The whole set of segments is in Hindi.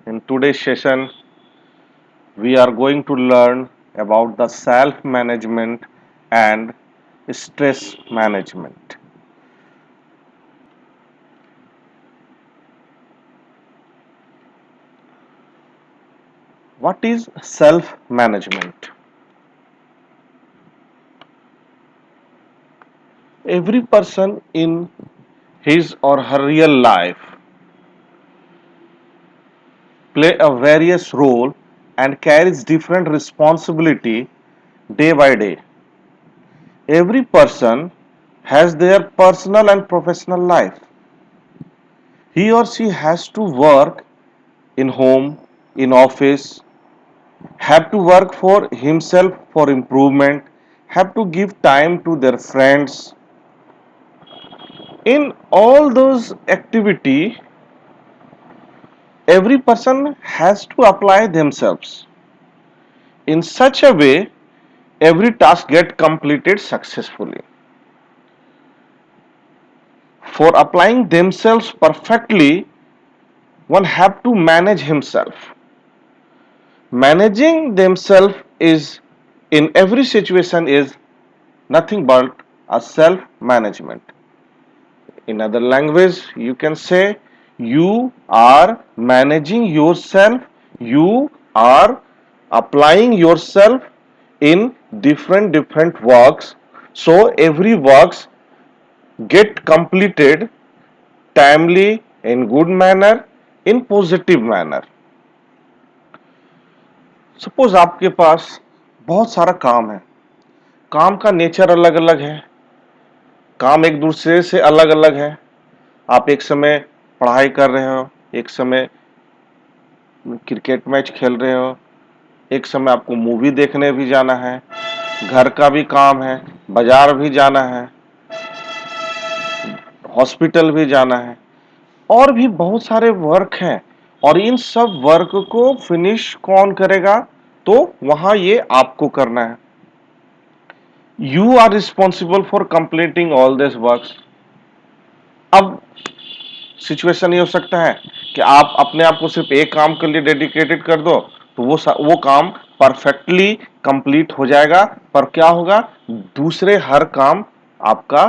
In today's session, we are going to learn about the self management and stress management. What is self management? Every person in his or her real life play a various role and carries different responsibility day by day. Every person has their personal and professional life. He or she has to work in home, in office, have to work for himself for improvement, have to give time to their friends. In all those activity, every person has to apply themselves in such a way every task get completed successfully. For applying themselves perfectly, one have to manage himself. Managing themselves is in every situation is nothing but a self management. In other language, you can say you are managing yourself, you are applying yourself in different works. So every works get completed timely, in good manner, in positive manner. Suppose आपके पास बहुत सारा काम है, काम का नेचर अलग अलग है, काम एक दूसरे से अलग अलग है। आप एक समय पढ़ाई कर रहे हो, एक समय क्रिकेट मैच खेल रहे हो, एक समय आपको मूवी देखने भी जाना है, घर का भी काम है, बाजार भी जाना है, हॉस्पिटल भी जाना है, और भी बहुत सारे वर्क हैं। और इन सब वर्क को फिनिश कौन करेगा? तो वहां ये आपको करना है। You are responsible for completing all this works. अब सिचुएशन ये हो सकता है कि आप अपने आप को सिर्फ एक काम के लिए डेडिकेटेड कर दो, तो वो काम परफेक्टली कंप्लीट हो जाएगा, पर क्या होगा, दूसरे हर काम आपका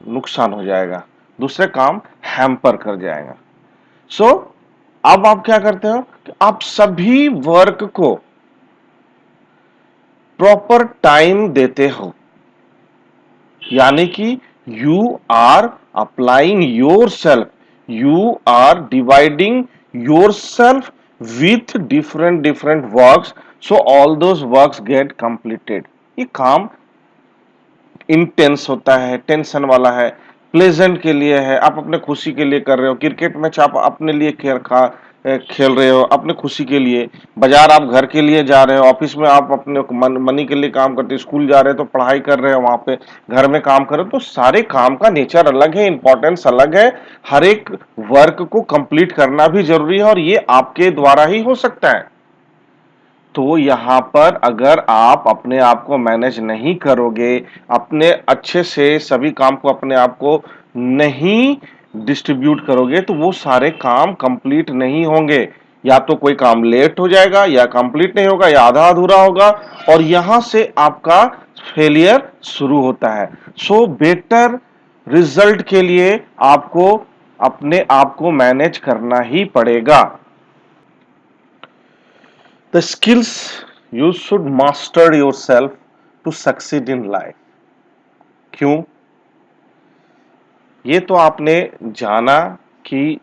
नुकसान हो जाएगा, दूसरे काम हैम्पर कर जाएगा। सो अब आप क्या करते हो कि आप सभी वर्क को प्रॉपर टाइम देते हो, यानी कि you are applying yourself, you are dividing yourself with different works, so all those works get completed. ये काम इंटेंस होता है, टेंशन वाला है, प्लेजेंट के लिए है, आप अपने खुशी के लिए कर रहे हो। क्रिकेट मैच आप अपने लिए खेल रहे हो, अपने खुशी के लिए। बाजार आप घर के लिए जा रहे हो, ऑफिस में आप अपने मनी के लिए काम करते हो, स्कूल जा रहे हो तो पढ़ाई कर रहे हो, वहां पे घर में काम कर रहे हो। तो सारे काम का नेचर अलग है, इंपॉर्टेंस अलग है, हर एक वर्क को कंप्लीट करना भी जरूरी है, और ये आपके द्वारा ही हो सकता है। तो यहां पर अगर आप अपने आप को मैनेज नहीं करोगे, अपने अच्छे से सभी काम को अपने आप को नहीं डिस्ट्रीब्यूट करोगे, तो वो सारे काम कंप्लीट नहीं होंगे। या तो कोई काम लेट हो जाएगा, या कंप्लीट नहीं होगा, या आधा अधूरा होगा, और यहां से आपका फेलियर शुरू होता है। सो बेटर रिजल्ट के लिए आपको अपने आप को मैनेज करना ही पड़ेगा। The skills you should master yourself to succeed in life. क्यों? ये तो आपने जाना कि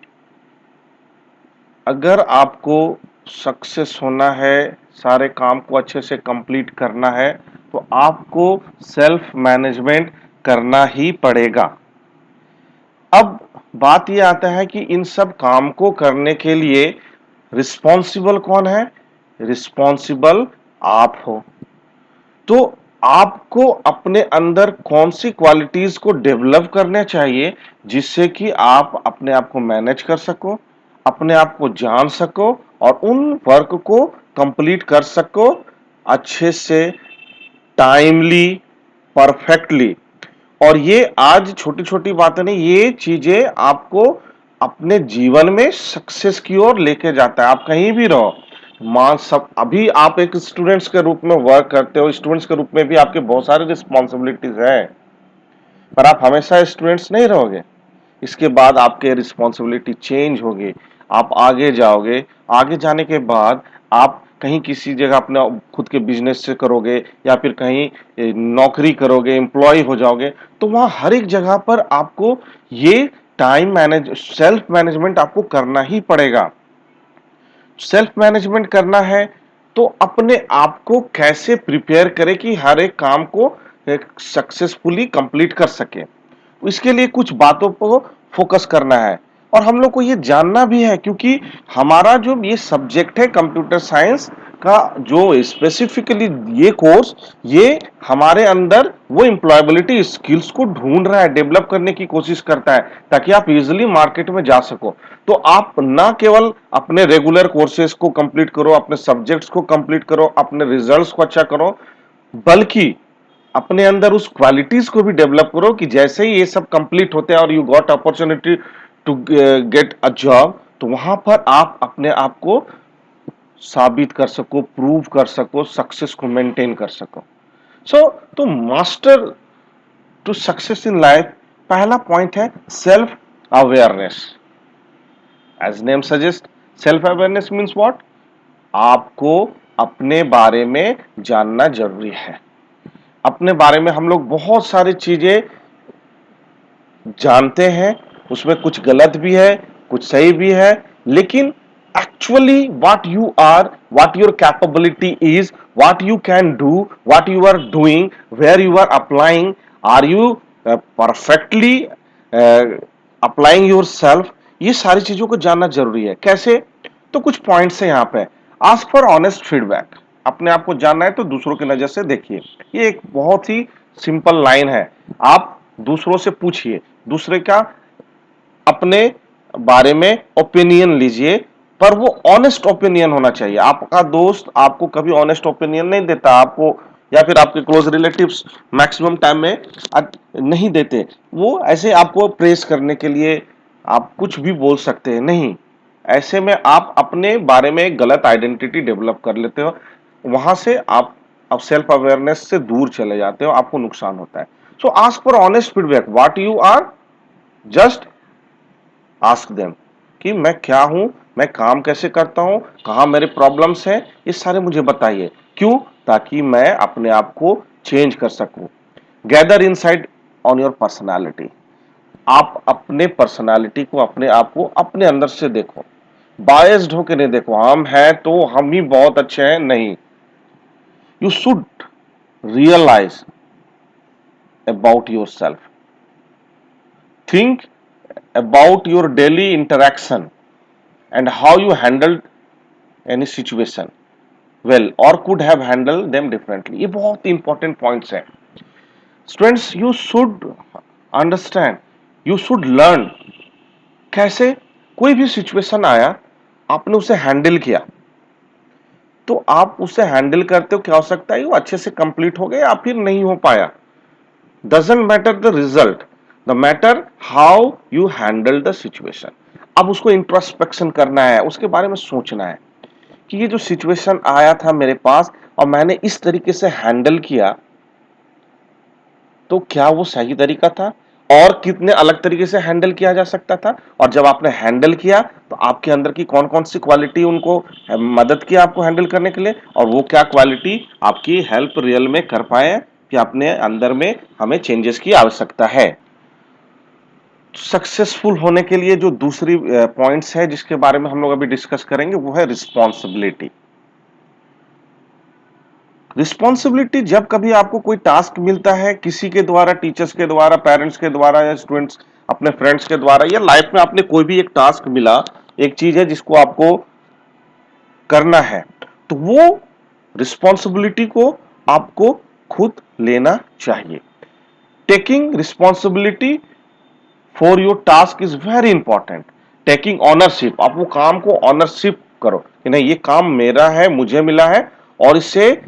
अगर आपको सक्सेस होना है, सारे काम को अच्छे से कंप्लीट करना है, तो आपको सेल्फ मैनेजमेंट करना ही पड़ेगा। अब बात ये आता है कि इन सब काम को करने के लिए रिस्पॉन्सिबल कौन है? रिस्पॉन्सिबल आप हो। तो आपको अपने अंदर कौन सी क्वालिटीज को डेवलप करना चाहिए, जिससे कि आप अपने आप को मैनेज कर सको, अपने आप को जान सको, और उन वर्क को कंप्लीट कर सको अच्छे से, टाइमली, परफेक्टली। और ये आज छोटी छोटी बातें नहीं, ये चीजें आपको अपने जीवन में सक्सेस की ओर लेके जाता है। आप कहीं भी रहो, मान सब अभी आप एक स्टूडेंट्स के रूप में वर्क करते हो, स्टूडेंट्स के रूप में भी आपके बहुत सारे रिस्पॉन्सिबिलिटीज हैं, पर आप हमेशा स्टूडेंट्स नहीं रहोगे। इसके बाद आपके रिस्पॉन्सिबिलिटी चेंज होगी, आप आगे जाओगे, आगे जाने के बाद आप कहीं किसी जगह अपना खुद के बिजनेस से करोगे या फिर कहीं नौकरी करोगे, एम्प्लॉय हो जाओगे, तो वहां हर एक जगह पर आपको ये टाइम मैनेज सेल्फ मैनेजमेंट आपको करना ही पड़ेगा। सेल्फ मैनेजमेंट करना है तो अपने आप को कैसे प्रिपेयर करें कि हर एक काम को सक्सेसफुली कंप्लीट कर सके। इसके लिए कुछ बातों को फोकस करना है और हम लोग को ये जानना भी है, क्योंकि हमारा जो ये सब्जेक्ट है कंप्यूटर साइंस का, जो स्पेसिफिकली ये कोर्स, ये हमारे अंदर वो एम्प्लॉयबिलिटी स्किल्स को ढूंढ रहा है, डेवलप करने की कोशिश करता है, ताकि आप इजिली मार्केट में जा सको। तो आप ना केवल अपने रेगुलर कोर्सेज को कंप्लीट करो, अपने सब्जेक्ट्स को कंप्लीट करो, अपने रिजल्ट्स को अच्छा करो, बल्कि अपने अंदर उस क्वालिटीज को भी डेवलप करो कि जैसे ही ये सब कंप्लीट होते हैं और you got opportunity to get a job, तो वहां पर आप अपने आप को साबित कर सको, प्रूव कर सको, सक्सेस को मेंटेन कर सको। सो तो master to success in life, पहला पॉइंट है self awareness. As name suggest, self awareness means what? आपको अपने बारे में जानना जरूरी है। अपने बारे में हम लोग बहुत सारी चीजें जानते हैं, उसमें कुछ गलत भी है, कुछ सही भी है, लेकिन actually what you are, what your capability is, what you can do, what you are doing, where you are applying, are you perfectly applying yourself, ये सारी चीजों को जानना जरूरी है। कैसे? तो कुछ पॉइंट्स है यहाँ पे। आस्क फॉर ऑनेस्ट फीडबैक, अपने आप को जानना है तो दूसरों की नजर से देखिए। ये एक बहुत ही सिंपल लाइन है। आप दूसरों से पूछिए, दूसरे का अपने बारे में ओपिनियन लीजिए, पर वो ऑनेस्ट ओपिनियन होना चाहिए। आपका दोस्त आपको कभी ऑनेस्ट ओपिनियन नहीं देता आपको, या फिर आपके क्लोज रिलेटिव्स मैक्सिमम टाइम में नहीं देते। वो ऐसे आपको प्रेस करने के लिए आप कुछ भी बोल सकते हैं, नहीं। ऐसे में आप अपने बारे में एक गलत आइडेंटिटी डेवलप कर लेते हो, वहां से आप अब सेल्फ अवेयरनेस से दूर चले जाते हो, आपको नुकसान होता है। So ask for honest feedback, what you are, just ask them कि मैं क्या हूं, मैं काम कैसे करता हूं, कहां मेरे प्रॉब्लम्स हैं, ये सारे मुझे बताइए। क्यों? ताकि मैं अपने आप को चेंज कर सकूं। Gather insight on your personality, आप अपने पर्सनालिटी को, अपने आप को अपने अंदर से देखो, बायस्ड होकर नहीं देखो, हम हैं तो हम ही बहुत अच्छे हैं, नहीं। You should realise about yourself, think about your daily interaction and how you handled any situation well or could have handled them differently। ये बहुत इंपॉर्टेंट पॉइंट्स हैं students. You should understand, you should learn. कैसे? कोई भी सिचुएशन आया, आपने उसे हैंडल किया, तो आप उसे हैंडल करते हो, क्या हो सकता है वो अच्छे से कंप्लीट हो गया या फिर नहीं हो पाया। doesn't matter the result, the matter how you handle the situation। अब उसको इंट्रोस्पेक्शन करना है, उसके बारे में सोचना है कि ये जो सिचुएशन आया था मेरे पास और मैंने इस तरीके से हैंडल किया, तो क्या वो सही तरीका था और कितने अलग तरीके से हैंडल किया जा सकता था। और जब आपने हैंडल किया तो आपके अंदर की कौन कौन सी क्वालिटी उनको मदद किया आपको हैंडल करने के लिए, और वो क्या क्वालिटी आपकी हेल्प रियल में कर पाए कि अपने अंदर में हमें चेंजेस की आवश्यकता है। सक्सेसफुल होने के लिए जो दूसरी पॉइंट्स है जिसके बारे में हम लोग अभी डिस्कस करेंगे, वो है रिस्पॉन्सिबिलिटी। रिस्पॉन्सिबिलिटी, जब कभी आपको कोई टास्क मिलता है किसी के द्वारा, टीचर्स के द्वारा, पेरेंट्स के द्वारा या स्टूडेंट्स अपने फ्रेंड्स के द्वारा, या लाइफ में आपने कोई भी एक टास्क मिला, एक चीज है जिसको आपको करना है, तो वो रिस्पॉन्सिबिलिटी को आपको खुद लेना चाहिए। Taking responsibility for your task is very important. Taking ownership, आप वो काम को ऑनरशिप करो कि नहीं, ये काम मेरा है, मुझे मिला है और इसे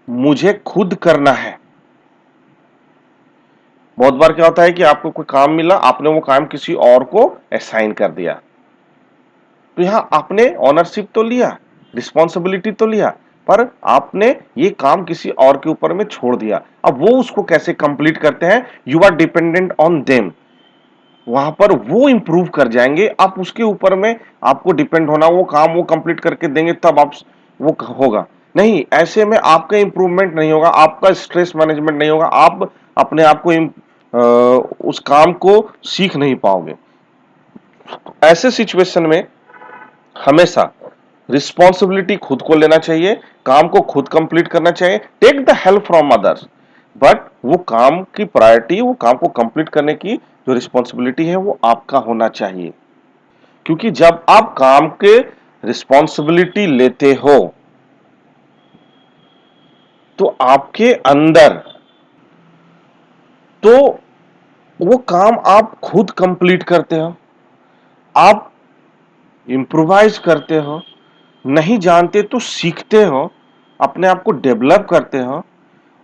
मुझे खुद करना है। बहुत बार क्या होता है कि आपको कोई काम मिला, आपने वो काम किसी और को असाइन कर दिया, तो यहां आपने ऑनरशिप तो लिया, रिस्पॉन्सिबिलिटी तो लिया, पर आपने ये काम किसी और के ऊपर में छोड़ दिया। अब वो उसको कैसे कंप्लीट करते हैं, you are dependent on them. वहां पर वो इंप्रूव कर जाएंगे, आप उसके ऊपर में आपको डिपेंड होना, वो काम वो कंप्लीट करके देंगे तब आप वो होगा। नहीं, ऐसे में आपका इंप्रूवमेंट नहीं होगा, आपका स्ट्रेस मैनेजमेंट नहीं होगा, आप अपने आप को उस काम को सीख नहीं पाओगे। ऐसे सिचुएशन में हमेशा रिस्पॉन्सिबिलिटी खुद को लेना चाहिए, काम को खुद कंप्लीट करना चाहिए, take the help from others, but वो काम की प्रायोरिटी, वो काम को कंप्लीट करने की जो रिस्पॉन्सिबिलिटी है वो आपका होना चाहिए। क्योंकि जब आप काम के रिस्पॉन्सिबिलिटी लेते हो तो आपके अंदर तो वो काम आप खुद कंप्लीट करते हो, आप इंप्रोवाइज करते हो, नहीं जानते तो सीखते हो, अपने आप को डेवलप करते हो,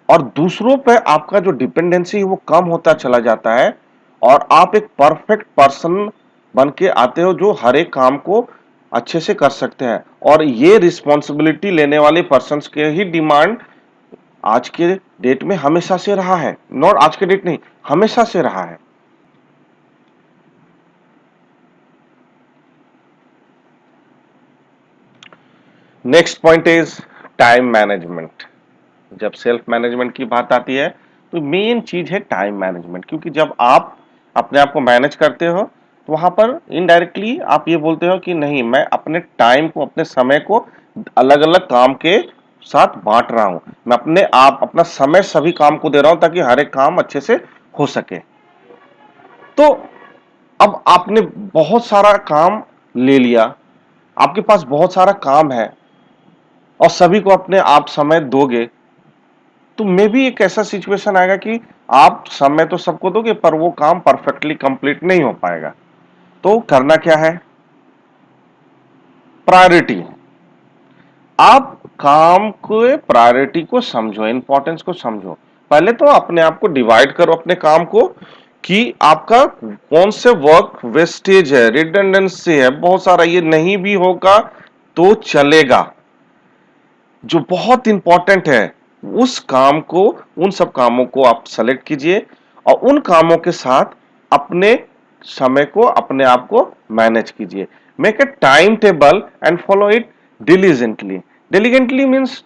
और दूसरों पे आपका जो डिपेंडेंसी है वो कम होता चला जाता है, और आप एक परफेक्ट पर्सन बन के आते हो जो हर एक काम को अच्छे से कर सकते हैं। और ये रिस्पॉन्सिबिलिटी लेने वाले पर्सन के ही डिमांड आज के डेट में हमेशा से रहा है, नॉट आज के डेट नहीं, हमेशा से रहा है। Next point is time management. जब सेल्फ मैनेजमेंट की बात आती है तो मेन चीज है टाइम मैनेजमेंट, क्योंकि जब आप अपने आप को मैनेज करते हो तो वहां पर इनडायरेक्टली आप ये बोलते हो कि नहीं, मैं अपने टाइम को, अपने समय को अलग अलग काम के साथ बांट रहा हूं, मैं अपने आप अपना समय सभी काम को दे रहा हूं ताकि हर एक काम अच्छे से हो सके। तो अब आपने बहुत सारा काम ले लिया, आपके पास बहुत सारा काम है और सभी को अपने आप समय दोगे, तो मे भी एक ऐसा सिचुएशन आएगा कि आप समय तो सबको दोगे पर वो काम परफेक्टली कंप्लीट नहीं हो पाएगा। तो करना क्या है, प्रायोरिटी। आप काम के प्रायोरिटी को समझो, इंपॉर्टेंस को समझो। पहले तो अपने आप को डिवाइड करो अपने काम को, कि आपका कौन से वर्क वेस्टेज है, रिडंडेंसी है, बहुत सारा, ये नहीं भी होगा तो चलेगा। जो बहुत इंपॉर्टेंट है उस काम को, उन सब कामों को आप सेलेक्ट कीजिए और उन कामों के साथ अपने समय को, अपने आप को मैनेज कीजिए। Make a time table and follow it diligently. Diligently means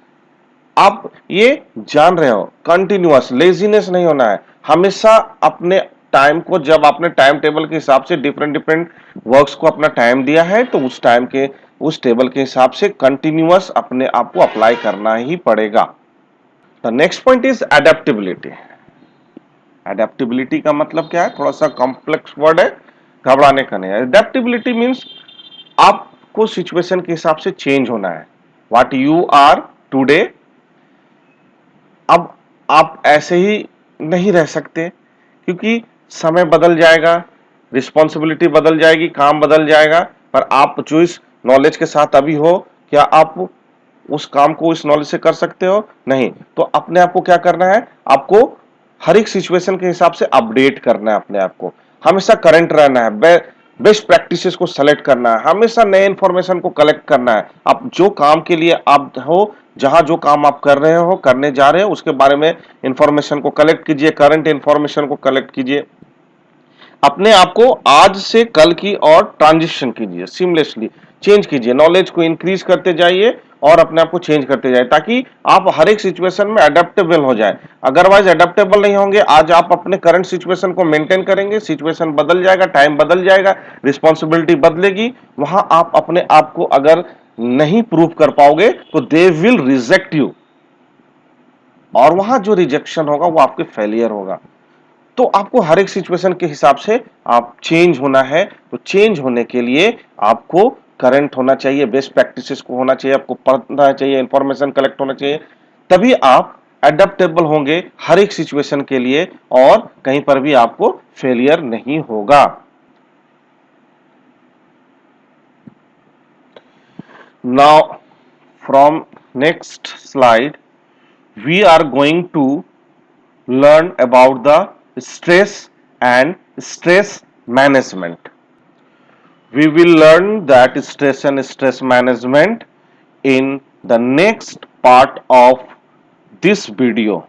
आप ये जान रहे हो, कंटिन्यूअस लेजीनेस नहीं होना है। हमेशा अपने टाइम को, जब आपने टाइम टेबल के हिसाब से डिफरेंट डिफरेंट वर्क्स को अपना टाइम दिया है तो उस टाइम के, उस टेबल के हिसाब से कंटिन्यूअस अपने आप को अप्लाई करना ही पड़ेगा। The next point is adaptability. Adaptability का मतलब क्या है, थोड़ा सा कॉम्प्लेक्स वर्ड है, घबराने का नहीं है। एडेप्टेबिलिटी मीन्स आपको सिचुएशन के हिसाब से चेंज होना है। व्हाट यू आर टुडे, अब आप ऐसे ही नहीं रह सकते, क्योंकि समय बदल जाएगा, रिस्पॉन्सिबिलिटी बदल जाएगी, काम बदल जाएगा। पर आप जो इस नॉलेज के साथ अभी हो, क्या आप उस काम को इस नॉलेज से कर सकते हो? नहीं। तो अपने आप को क्या करना है, आपको हर एक सिचुएशन के हिसाब से अपडेट करना है अपने आप को, हमेशा करंट रहना है, बेस्ट प्रैक्टिसेस को सेलेक्ट करना है, हमेशा नए इंफॉर्मेशन को कलेक्ट करना है। आप जो काम के लिए आप हो, जहां जो काम आप कर रहे हो, करने जा रहे हो, उसके बारे में इंफॉर्मेशन को कलेक्ट कीजिए, करंट इंफॉर्मेशन को कलेक्ट कीजिए, अपने आप को आज से कल की और ट्रांजिशन कीजिए, सीमलेसली चेंज कीजिए, नॉलेज को इंक्रीज करते जाइए और अपने आप को चेंज करते जाइए, ताकि आप हर एक सिचुएशन में अडेप्टेबल हो जाए। अदरवाइज अडेप्टेबल नहीं होंगे, आज आप अपने करंट सिचुएशन को मेंटेन करेंगे, सिचुएशन बदल जाएगा, टाइम बदल जाएगा, रिस्पॉन्सिबिलिटी बदलेगी, वहां आप अपने आप को अगर नहीं प्रूव कर पाओगे तो दे विल रिजेक्ट यू, और वहां जो रिजेक्शन होगा वो आपके फेलियर होगा। तो आपको हर एक सिचुएशन के हिसाब से आप चेंज होना है। तो चेंज होने के लिए आपको करंट होना चाहिए, बेस्ट प्रैक्टिसेस को होना चाहिए, आपको पढ़ना चाहिए, इंफॉर्मेशन कलेक्ट होना चाहिए, तभी आप एडेप्टेबल होंगे हर एक सिचुएशन के लिए और कहीं पर भी आपको फेलियर नहीं होगा। Now from next slide we are going to learn about the stress and stress management. We will learn that stress and stress management in the next part of this video.